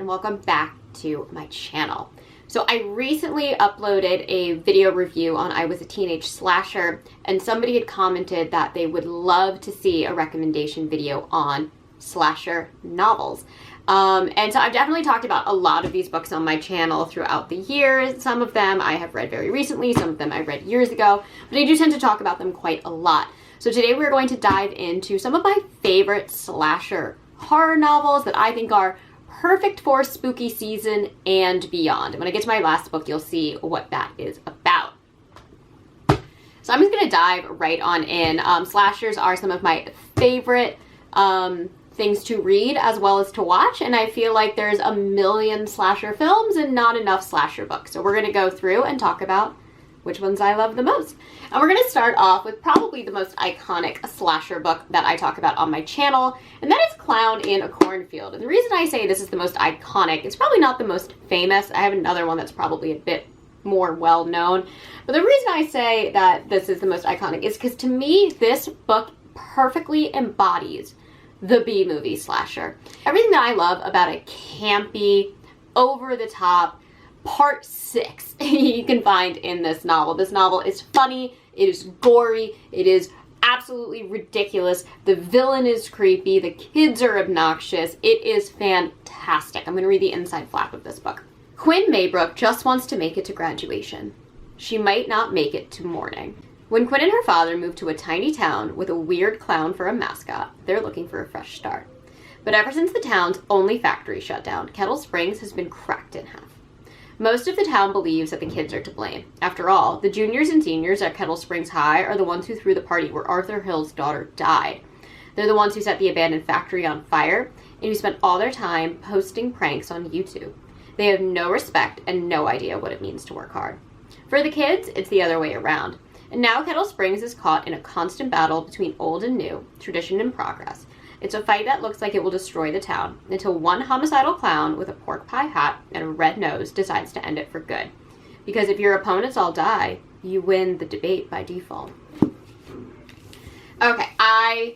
and welcome back to my channel. So I recently uploaded a video review on I Was a Teenage Slasher, and somebody had commented that they would love to see a recommendation video on slasher novels. And so I've definitely talked about a lot of these books on my channel throughout the years. Some of them I have read very recently, some of them I read years ago, but I do tend to talk about them quite a lot. So today we're going to dive into some of my favorite slasher horror novels that I think are perfect for spooky season and beyond. And when I get to my last book, you'll see what that is about. So I'm just going to dive right on in. Slashers are some of my favorite things to read as well as to watch, and I feel like there's a million slasher films and not enough slasher books. So we're going to go through and talk about which ones I love the most. And we're going to start off with probably the most iconic slasher book that I talk about on my channel, and that is Clown in a Cornfield. And the reason I say this is the most iconic, it's probably not the most famous. I have another one that's probably a bit more well known. But the reason I say that this is the most iconic is because to me, this book perfectly embodies the B-movie slasher. Everything that I love about a campy, over-the-top, part 6 you can find in this novel. This novel is funny, it is gory, it is absolutely ridiculous, the villain is creepy, the kids are obnoxious, it is fantastic. I'm going to read the inside flap of this book. Quinn Maybrook just wants to make it to graduation. She might not make it to morning. When Quinn and her father moved to a tiny town with a weird clown for a mascot, they're looking for a fresh start. But ever since the town's only factory shut down, Kettle Springs has been cracked in half. Most of the town believes that the kids are to blame. After all, the juniors and seniors at Kettle Springs High are the ones who threw the party where Arthur Hill's daughter died. They're the ones who set the abandoned factory on fire and who spent all their time posting pranks on YouTube. They have no respect and no idea what it means to work hard. For the kids, it's the other way around. And now Kettle Springs is caught in a constant battle between old and new, tradition and progress. It's a fight that looks like it will destroy the town until one homicidal clown with a pork pie hat and a red nose decides to end it for good. Because if your opponents all die, you win the debate by default. Okay, I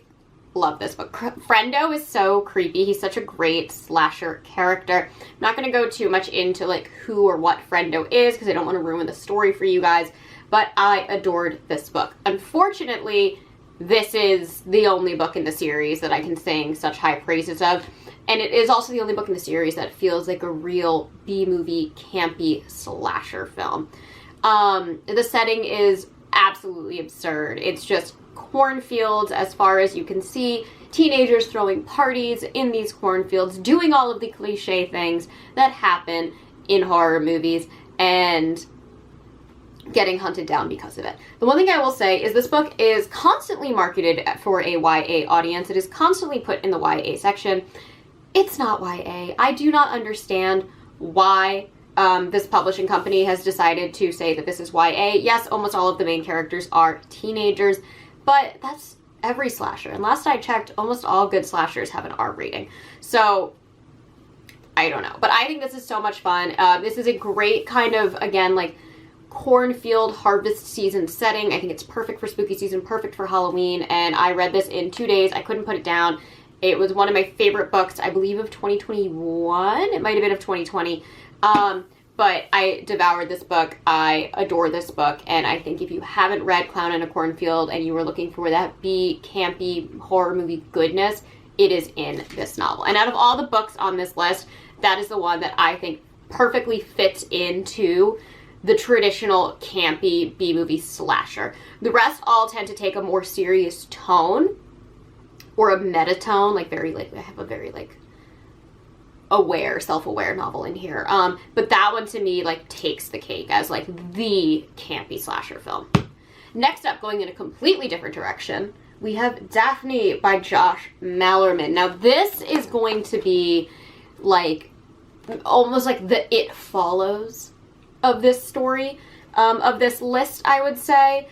love this book. Frendo is so creepy. He's such a great slasher character. I'm not going to go too much into like who or what Frendo is because I don't want to ruin the story for you guys, but I adored this book. Unfortunately, this is the only book in the series that I can sing such high praises of, and it is also the only book in the series that feels like a real B-movie campy slasher film. The setting is absolutely absurd. It's just cornfields as far as you can see, teenagers throwing parties in these cornfields, doing all of the cliche things that happen in horror movies, and getting hunted down because of it. The one thing I will say is this book is constantly marketed for a YA audience. It is constantly put in the YA section. It's not YA. I do not understand why this publishing company has decided to say that this is YA. Yes, almost all of the main characters are teenagers, but that's every slasher. And last I checked, almost all good slashers have an R rating. So I don't know. But I think this is so much fun. This is a great kind of, again, like cornfield harvest season setting. I think it's perfect for spooky season, perfect for Halloween, and I read this in 2 days. I couldn't put it down. It was one of my favorite books, I believe of 2021. It might have been of 2020. But I devoured this book. I adore this book, and I think if you haven't read Clown in a Cornfield and you were looking for that campy horror movie goodness, it is in this novel. And out of all the books on this list, that is the one that I think perfectly fits into the traditional campy B-movie slasher. The rest all tend to take a more serious tone or a meta tone, like very like I have a very like aware, self-aware novel in here. But that one to me like takes the cake as like the campy slasher film. Next up, going in a completely different direction, we have Daphne by Josh Malerman. Now this is going to be like almost like the It Follows of this story, of this list, I would say.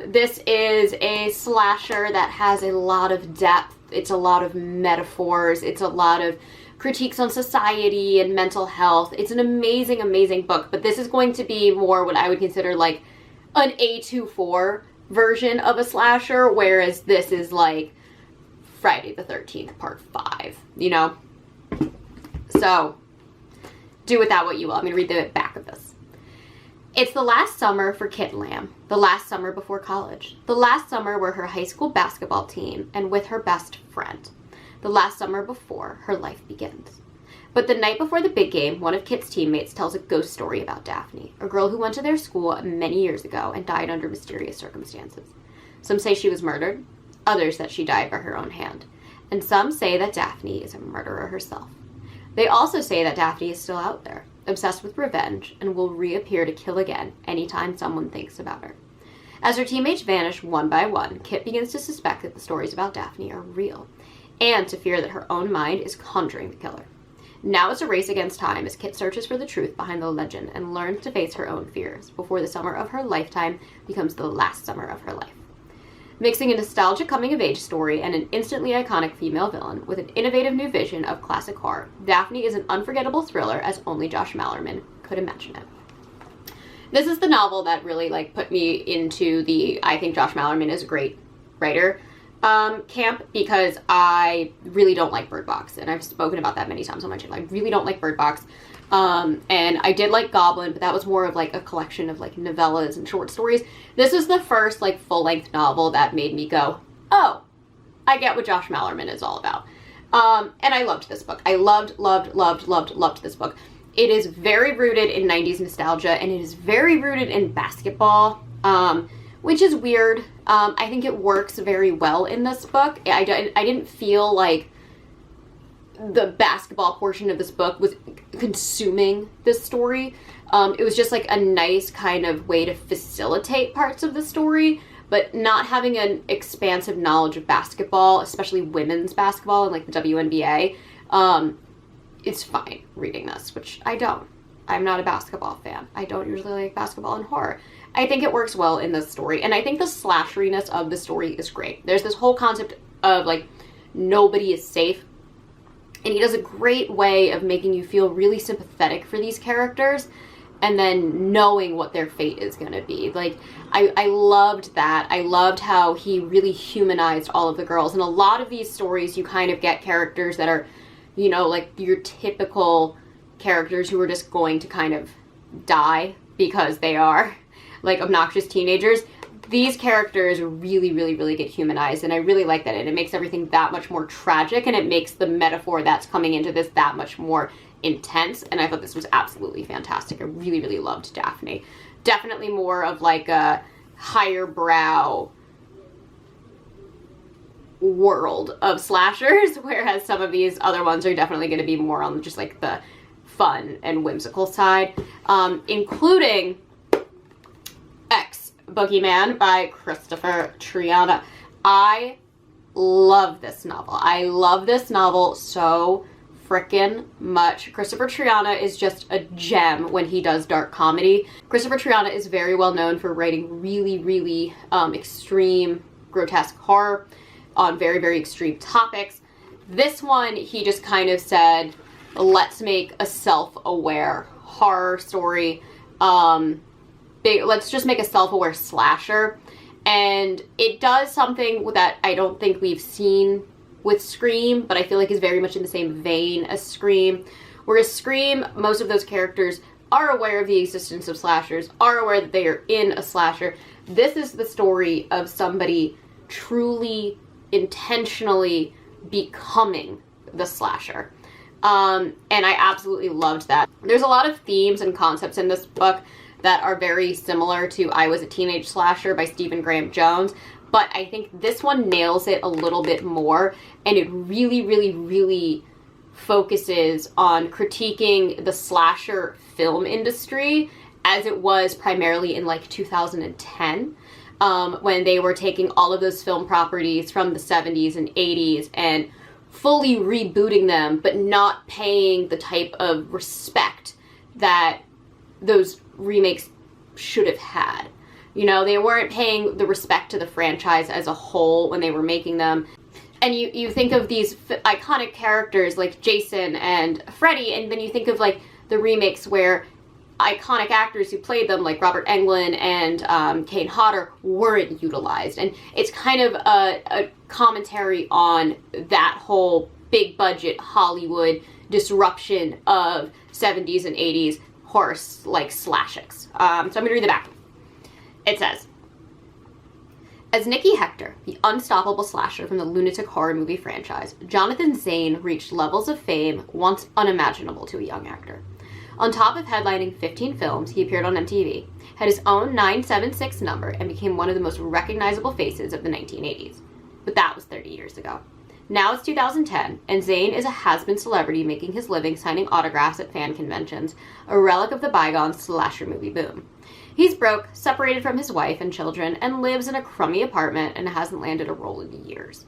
This is a slasher that has a lot of depth. It's a lot of metaphors. It's a lot of critiques on society and mental health. It's an amazing, amazing book, but this is going to be more what I would consider like an A24 version of a slasher, whereas this is like Friday the 13th part 5, you know? So do with that what you will. I'm going to read the back of this. It's the last summer for Kit Lamb, the last summer before college, the last summer where her high school basketball team and with her best friend, the last summer before her life begins. But the night before the big game, one of Kit's teammates tells a ghost story about Daphne, a girl who went to their school many years ago and died under mysterious circumstances. Some say she was murdered, others that she died by her own hand, and some say that Daphne is a murderer herself. They also say that Daphne is still out there, obsessed with revenge, and will reappear to kill again anytime someone thinks about her. As her teammates vanish one by one, Kit begins to suspect that the stories about Daphne are real, and to fear that her own mind is conjuring the killer. Now it's a race against time as Kit searches for the truth behind the legend and learns to face her own fears before the summer of her lifetime becomes the last summer of her life. Mixing a nostalgic coming-of-age story and an instantly iconic female villain with an innovative new vision of classic horror, Daphne is an unforgettable thriller as only Josh Malerman could imagine it. This is the novel that really put me into the I think Josh Malerman is a great writer camp, because I really don't like Bird Box, and I've spoken about that many times on my channel. I really don't like Bird Box. And I did like Goblin, but that was more of a collection of novellas and short stories. This is the first full-length novel that made me go, oh, I get what Josh Malerman is all about. And I loved this book. I loved this book. It is very rooted in 90s nostalgia, and it is very rooted in basketball, which is weird. I think it works very well in this book. I didn't feel like the basketball portion of this book was consuming this story. It was just a nice kind of way to facilitate parts of the story, but not having an expansive knowledge of basketball, especially women's basketball and the WNBA. It's fine reading this, which I don't. I'm not a basketball fan. I don't usually like basketball and horror. I think it works well in this story, and I think the slasheriness of the story is great. There's this whole concept of nobody is safe, and he does a great way of making you feel really sympathetic for these characters and then knowing what their fate is going to be. I loved that. I loved how he really humanized all of the girls. In a lot of these stories, you kind of get characters that are, your typical characters who are just going to kind of die because they are obnoxious teenagers. These characters really get humanized, and I really like that, and it makes everything that much more tragic, and it makes the metaphor that's coming into this that much more intense, and I thought this was absolutely fantastic. I really loved Daphne. Definitely more of a higher brow world of slashers, whereas some of these other ones are definitely going to be more on just the fun and whimsical side, including Boogeyman by Christopher Triana. I love this novel. I love this novel so frickin' much. Christopher Triana is just a gem when he does dark comedy. Christopher Triana is very well known for writing really extreme, grotesque horror on very extreme topics. This one, he just kind of said, let's make a self-aware horror story. Let's just make a self-aware slasher, and it does something that I don't think we've seen with Scream, but I feel is very much in the same vein as Scream. Whereas Scream, most of those characters are aware of the existence of slashers, are aware that they are in a slasher. This is the story of somebody truly, intentionally becoming the slasher. And I absolutely loved that. There's a lot of themes and concepts in this book that are very similar to I Was a Teenage Slasher by Stephen Graham Jones, but I think this one nails it a little bit more, and it really focuses on critiquing the slasher film industry as it was primarily in 2010, when they were taking all of those film properties from the 70s and 80s and fully rebooting them, but not paying the type of respect that those remakes should have had. They weren't paying the respect to the franchise as a whole when they were making them. And you think of these iconic characters like Jason and Freddy, and then you think of the remakes where iconic actors who played them, like Robert Englund and Kane Hodder, weren't utilized. And it's kind of a commentary on that whole big budget Hollywood disruption of 70s and 80s horror like slashics. So I'm gonna read the back. It says, as Nicky Hector, the unstoppable slasher from the lunatic horror movie franchise, Jonathan Zane reached levels of fame once unimaginable to a young actor. On top of headlining 15 films, he appeared on MTV, had his own 976 number, and became one of the most recognizable faces of the 1980s. But that was 30 years ago. Now it's 2010, and Zane is a has-been celebrity making his living signing autographs at fan conventions, a relic of the bygone slasher movie boom. He's broke, separated from his wife and children, and lives in a crummy apartment and hasn't landed a role in years.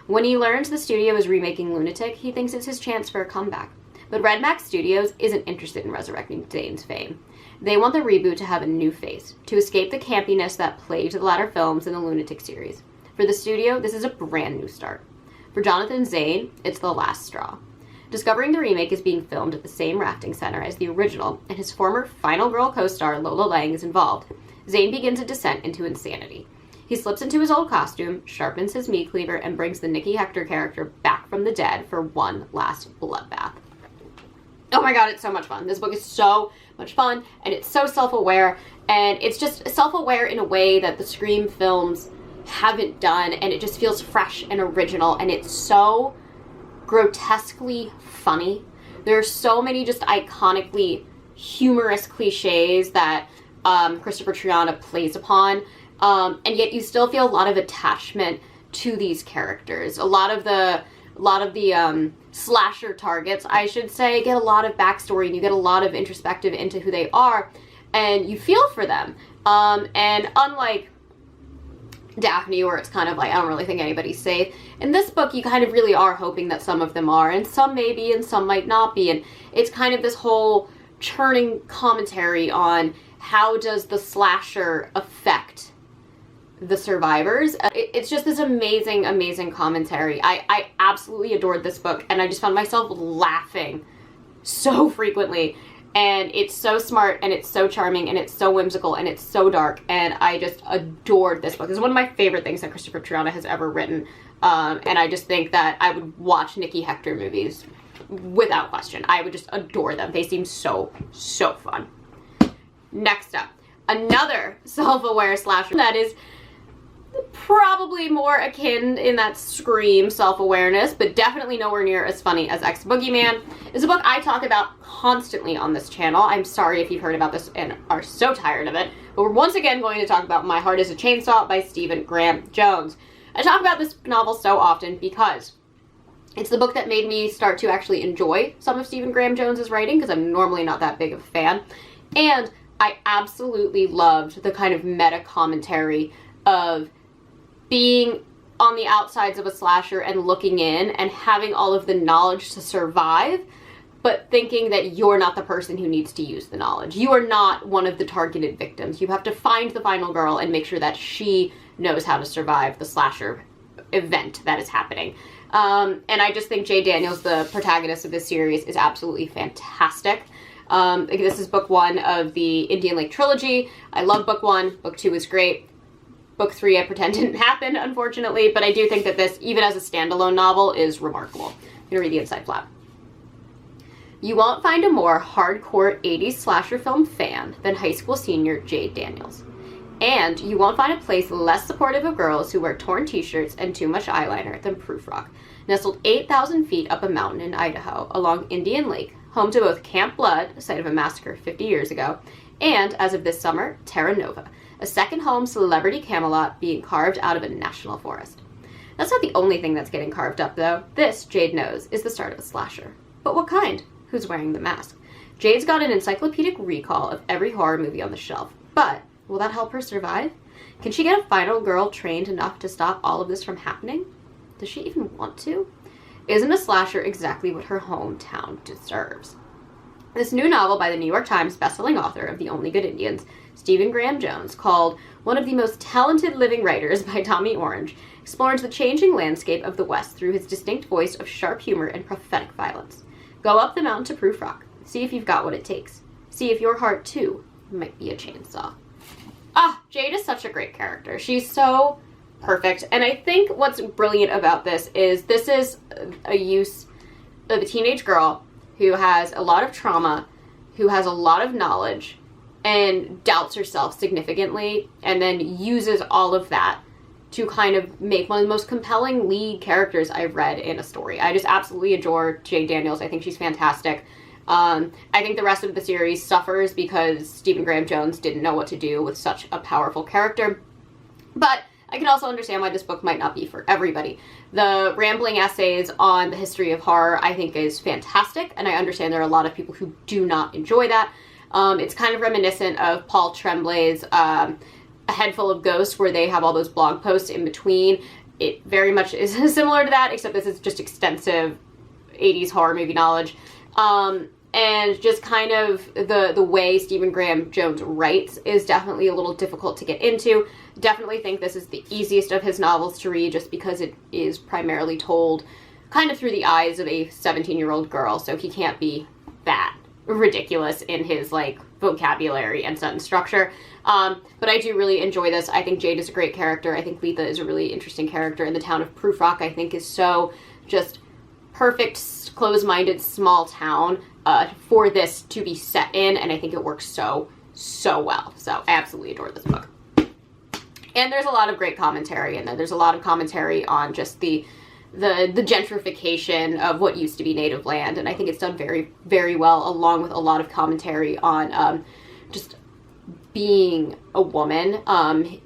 When he learns the studio is remaking Lunatic, he thinks it's his chance for a comeback. But Red Max Studios isn't interested in resurrecting Zane's fame. They want the reboot to have a new face, to escape the campiness that plagued the latter films in the Lunatic series. For the studio, this is a brand new start. For Jonathan Zane, it's the last straw. Discovering the remake is being filmed at the same rafting center as the original, and his former Final Girl co-star Lola Lang is involved. Zane begins a descent into insanity. He slips into his old costume, sharpens his meat cleaver, and brings the Nicky Hector character back from the dead for one last bloodbath. Oh my god, it's so much fun. This book is so much fun, and it's so self-aware, and it's just self-aware in a way that the Scream films haven't done, and it just feels fresh and original, and it's so grotesquely funny. There are so many just iconically humorous cliches that Christopher Triana plays upon, and yet you still feel a lot of attachment to these characters. A lot of the slasher targets, I should say, get a lot of backstory, and you get a lot of introspective into who they are, and you feel for them. And unlike Daphne, where it's kind of like, I don't really think anybody's safe, in this book you kind of really are hoping that some of them are, and some may be and some might not be, and it's kind of this whole churning commentary on how does the slasher affect the survivors. It's just this amazing, amazing commentary. I absolutely adored this book, and I just found myself laughing so frequently. And it's so smart, and it's so charming, and it's so whimsical, and it's so dark, and I just adored this book. It's one of my favorite things that Christopher Triana has ever written, and I just think that I would watch Nicky Hector movies without question. I would just adore them. They seem so, so fun. Next up, another self-aware slasher that is probably more akin in that Scream self-awareness, but definitely nowhere near as funny as Boogeyman, is a book I talk about constantly on this channel. I'm sorry if you've heard about this and are so tired of it, but we're once again going to talk about My Heart is a Chainsaw by Stephen Graham Jones. I talk about this novel so often because it's the book that made me start to actually enjoy some of Stephen Graham Jones's writing, because I'm normally not that big of a fan, and I absolutely loved the kind of meta commentary of being on the outsides of a slasher and looking in and having all of the knowledge to survive, but thinking that you're not the person who needs to use the knowledge. You are not one of the targeted victims. You have to find the final girl and make sure that she knows how to survive the slasher event that is happening. And I just think Jay Daniels, the protagonist of this series, is absolutely fantastic. This is book one of the Indian Lake trilogy. I love book one. Book two is great. Book three, I pretend didn't happen, unfortunately, but I do think that this, even as a standalone novel, is remarkable. I'm gonna read the inside flap. You won't find a more hardcore 80s slasher film fan than high school senior Jade Daniels. And you won't find a place less supportive of girls who wear torn t-shirts and too much eyeliner than Proof Rock, nestled 8,000 feet up a mountain in Idaho along Indian Lake, home to both Camp Blood, a site of a massacre 50 years ago, and, as of this summer, Terra Nova, a second home celebrity Camelot being carved out of a national forest. That's not the only thing that's getting carved up, though. This, Jade knows, is the start of a slasher. But what kind? Who's wearing the mask? Jade's got an encyclopedic recall of every horror movie on the shelf, but will that help her survive? Can she get a final girl trained enough to stop all of this from happening? Does she even want to? Isn't a slasher exactly what her hometown deserves? This new novel by the New York Times bestselling author of The Only Good Indians, Stephen Graham Jones, called One of the Most Talented Living Writers by Tommy Orange, explores the changing landscape of the West through his distinct voice of sharp humor and prophetic violence. Go up the mountain to Proof Rock. See if you've got what it takes. See if your heart, too, might be a chainsaw. Ah, Jade is such a great character. She's so perfect. And I think what's brilliant about this is a use of a teenage girl who has a lot of trauma, who has a lot of knowledge, and doubts herself significantly, and then uses all of that to kind of make one of the most compelling lead characters I've read in a story. I just absolutely adore Jade Daniels. I think she's fantastic. I think the rest of the series suffers because Stephen Graham Jones didn't know what to do with such a powerful character. But I can also understand why this book might not be for everybody. The rambling essays on the history of horror, I think, is fantastic, and I understand there are a lot of people who do not enjoy that. It's kind of reminiscent of Paul Tremblay's A Head Full of Ghosts, where they have all those blog posts in between. It very much is similar to that, except this is just extensive 80s horror movie knowledge. And just kind of the way Stephen Graham Jones writes is definitely a little difficult to get into. Definitely think this is the easiest of his novels to read, just because it is primarily told kind of through the eyes of a 17-year-old girl, so he can't be that ridiculous in his, like, vocabulary and sentence structure. But I do really enjoy this. I think Jade is a great character. I think Letha is a really interesting character, and the town of Prufrock, I think, is so just perfect, close-minded, small town for this to be set in, and I think it works so well. So I absolutely adore this book. And there's a lot of great commentary in there. There's a lot of commentary on just the gentrification of what used to be native land, and I think it's done very, very well, along with a lot of commentary on just being a woman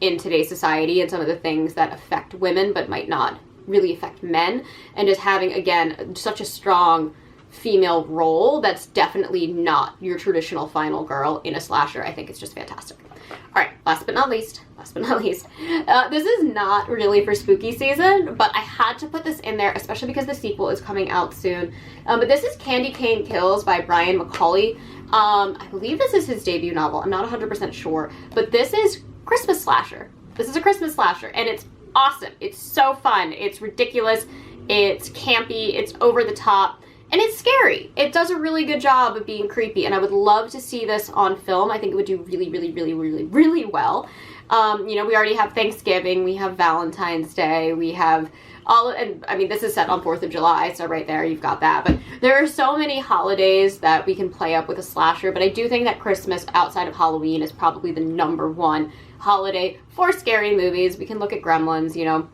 in today's society, and some of the things that affect women but might not really affect men, and just having, again, such a strong female role that's definitely not your traditional final girl in a slasher. I think it's just fantastic. All right, last but not least, this is not really for spooky season, but I had to put this in there, especially because the sequel is coming out soon. But this is Candy Cane Kills by Brian McCauley. I believe this is his debut novel. I'm not 100% sure, but this is Christmas slasher. This is a Christmas slasher, and it's awesome. It's so fun. It's ridiculous. It's campy. It's over the top. And it's scary. It does a really good job of being creepy, and I would love to see this on film. I think it would do really, really, really, really, really well. You know, we already have Thanksgiving, we have Valentine's Day, we have and I mean, this is set on 4th of July, so right there, you've got that. But there are so many holidays that we can play up with a slasher, but I do think that Christmas, outside of Halloween, is probably the #1 holiday for scary movies. We can look at Gremlins, you know,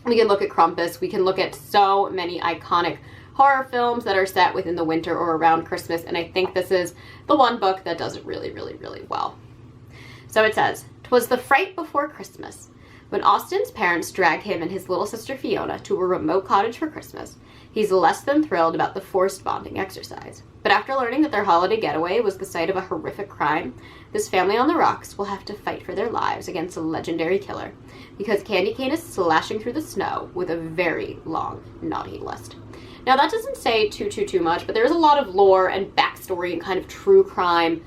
we can look at Krampus, we can look at so many iconic horror films that are set within the winter or around Christmas, and I think this is the one book that does it really, really, really well. So it says, "'Twas the fright before Christmas, when Austin's parents dragged him and his little sister Fiona to a remote cottage for Christmas. He's less than thrilled about the forced bonding exercise. But after learning that their holiday getaway was the site of a horrific crime, this family on the rocks will have to fight for their lives against a legendary killer, because Candy Cane is slashing through the snow with a very long naughty list." Now, that doesn't say too much, but there's a lot of lore and backstory and kind of true crime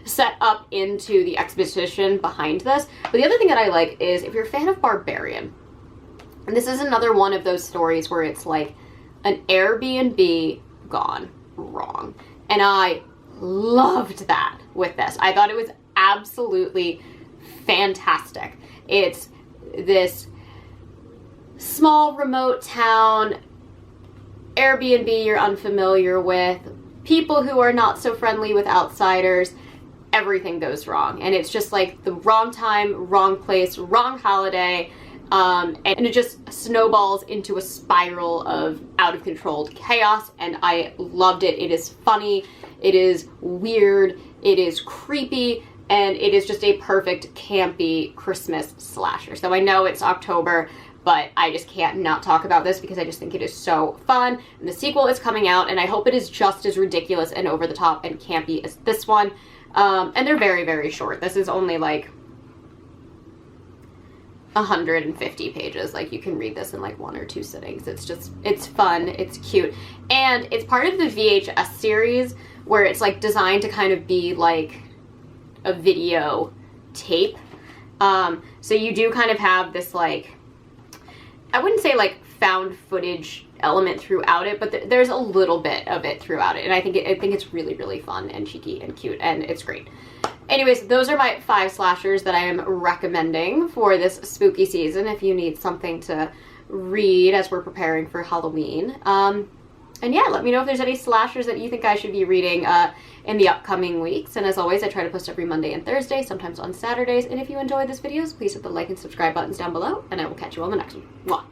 set up into the exposition behind this. But the other thing that I like is, if you're a fan of Barbarian, and this is another one of those stories where it's like an Airbnb gone wrong. And I loved that with this. I thought it was absolutely fantastic. It's this small remote town, Airbnb you're unfamiliar with, people who are not so friendly with outsiders, everything goes wrong. And it's just like the wrong time, wrong place, wrong holiday, and it just snowballs into a spiral of out of control chaos, and I loved it. It is funny, it is weird, it is creepy, and it is just a perfect campy Christmas slasher. So I know it's October, but I just can't not talk about this because I just think it is so fun. And the sequel is coming out, and I hope it is just as ridiculous and over the top and campy as this one. And they're very, very short. This is only like 150 pages. Like, you can read this in like 1 or 2 sittings. It's just, it's fun, it's cute. And it's part of the VHS series where it's like designed to kind of be like a video tape. So you do kind of have this like, I wouldn't say like found footage element throughout it, but there's a little bit of it throughout it, and I think it's really, really fun and cheeky and cute, and it's great. Anyways, those are my 5 slashers that I am recommending for this spooky season if you need something to read as we're preparing for Halloween. And yeah, let me know if there's any slashers that you think I should be reading in the upcoming weeks. And as always, I try to post every Monday and Thursday, sometimes on Saturdays. And if you enjoyed this video, please hit the like and subscribe buttons down below, and I will catch you on the next one. Mwah.